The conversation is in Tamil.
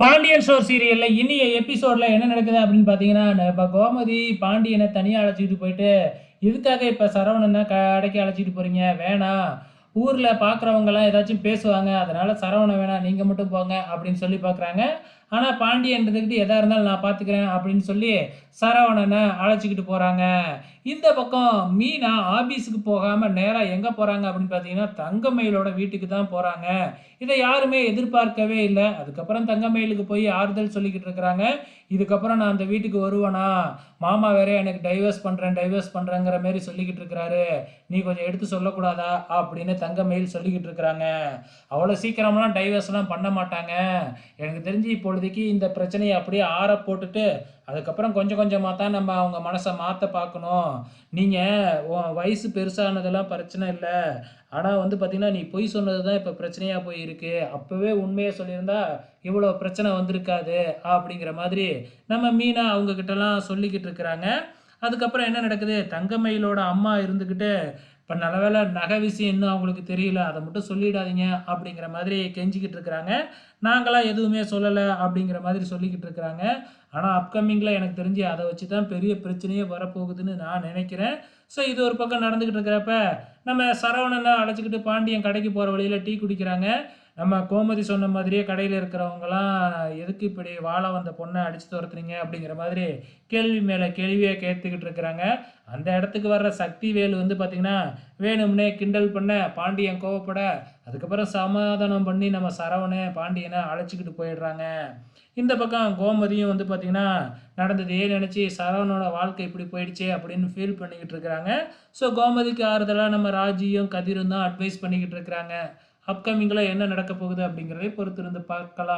பாண்டியன் ஸ்டோர் சீரியல்ல இனிய எபிசோட்ல என்ன நடக்குது அப்படின்னு பார்த்தீங்கன்னா, இப்ப கோமதி பாண்டியன தனியா அழைச்சிட்டு போயிட்டு, "எதுக்காக இப்ப சரவணன கடைக்கு அழைச்சிட்டு போறீங்க? வேணாம். ஊர்ல பார்க்குறவங்கலாம் ஏதாச்சும் பேசுவாங்க. அதனால சரவணன் வேணாம். நீங்க மட்டும் போங்க." அப்படின்னு சொல்லி பார்க்குறாங்க. ஆனா பாண்டியன் இருந்துகிட்டு, "எதா இருந்தாலும் நான் பார்த்துக்கிறேன்." அப்படின்னு சொல்லி சரவணன அழைச்சுக்கிட்டு போறாங்க. இந்த பக்கம் மீனா ஆபீஸுக்கு போகாம நேரா எங்க போறாங்க அப்படின்னு பார்த்தீங்கன்னா, தங்கமயிலோட வீட்டுக்கு தான் போறாங்க. இத யாருமே எதிர்பார்க்கவே இல்ல. அதுக்கப்புறம் தங்கமயிலுக்கு போய் ஆறுதல் சொல்லிக்கிட்டு இருக்கிறாங்க. இதுக்கப்புறம் நான் அந்த வீட்டுக்கு வருவேனா? மாமா வேற எனக்கு டைவர்ஸ் பண்றேன், டைவர்ஸ் பண்றேங்கிற மாரி சொல்லிக்கிட்டு இருக்கிறாரு. நீ கொஞ்சம் எடுத்து சொல்லக்கூடாதா? அப்படின்னு தங்கமயில் சொல்லிக்கிட்டு இருக்கிறாங்க. அவ்வளோ சீக்கிரம்லாம் டைவர்ஸ்லாம் பண்ண மாட்டாங்க. எனக்கு தெரிஞ்சு இப்பொழுதைக்கு இந்த பிரச்சனைய அப்படியே ஆற போட்டுட்டு, அதுக்கப்புறம் கொஞ்சம் கொஞ்சமா தான் நம்ம அவங்க மனச மாத்த பார்க்கணும். நீங்க உன் வயசு பெருசானதெல்லாம் பிரச்சனை இல்ல. ஆனா வந்து பார்த்தீங்கன்னா, நீ பொய் சொன்னது தான் இப்ப பிரச்சனையா போய் இருக்கு. அப்பவே உண்மைய சொல்லியிருந்தா, இவ்வளோ பிரச்சனை வந்திருக்காது. அப்படிங்கிற மாதிரி நம்ம மீனா அவங்க கிட்டலாம் சொல்லிக்கிட்டு இருக்கிறாங்க. அதுக்கப்புறம் என்ன நடக்குது, தங்கமயிலோட அம்மா இருந்துகிட்டு, "இப்ப நல்ல வேளை நகை விஷயம் இன்னும் அவங்களுக்கு தெரியல. அத மட்டும் சொல்லிடாதீங்க." அப்படிங்கிற மாதிரி கெஞ்சிக்கிட்டு இருக்கிறாங்க. "நாங்கலாம் எதுவுமே சொல்லல." அப்படிங்கிற மாதிரி சொல்லிக்கிட்டு இருக்கிறாங்க. ஆனா அப்கமிங்ல எனக்கு தெரிஞ்சு அத வச்சு தான் பெரிய பிரச்சனையே வரப்போகுதுன்னு நான் நெனைக்கிறேன். ஸோ இது ஒரு பக்கம் நடந்துகிட்டு இருக்கிறப்ப, நம்ம சரவணன அழைச்சுக்கிட்டு பாண்டியன் கடைக்கு போற வழியில டீ குடிக்கிறாங்க. நம்ம கோமதி சொன்ன மாதிரியே கடையில இருக்கிறவங்கலாம், "எதுக்கு இப்படி வாழ வந்த பொண்ண அடிச்சு தொரத்துறீங்க?" அப்படிங்கிற மாதிரி கேள்வி மேல கேள்வியா கேட்டுக்கிட்டு இருக்கிறாங்க. அந்த இடத்துக்கு வர்ற சக்திவேலு வந்து பார்த்தீங்கன்னா, வேணும்னே கிண்டல் பண்ண, பாண்டியன் கோவப்பட, அதுக்கப்புறம் சமாதானம் பண்ணி நம்ம சரவணன் பாண்டியன அழைச்சுக்கிட்டு போயிடுறாங்க. இந்த பக்கம் கோமதியும் வந்து பார்த்தீங்கன்னா, நடந்ததையே நினைச்சு சரவணனோட வாழ்க்கை இப்படி போயிடுச்சே அப்படின்னு ஃபீல் பண்ணிக்கிட்டு இருக்கிறாங்க. ஸோ கோமதிக்கு ஆறுதலா நம்ம ராஜியும், கதிரும் தான் அட்வைஸ் பண்ணிக்கிட்டு இருக்கிறாங்க. அப்கமிங்ல என்ன நடக்க போகுது அப்படிங்கிறதை பொறுத்திருந்து பார்க்கலாம்.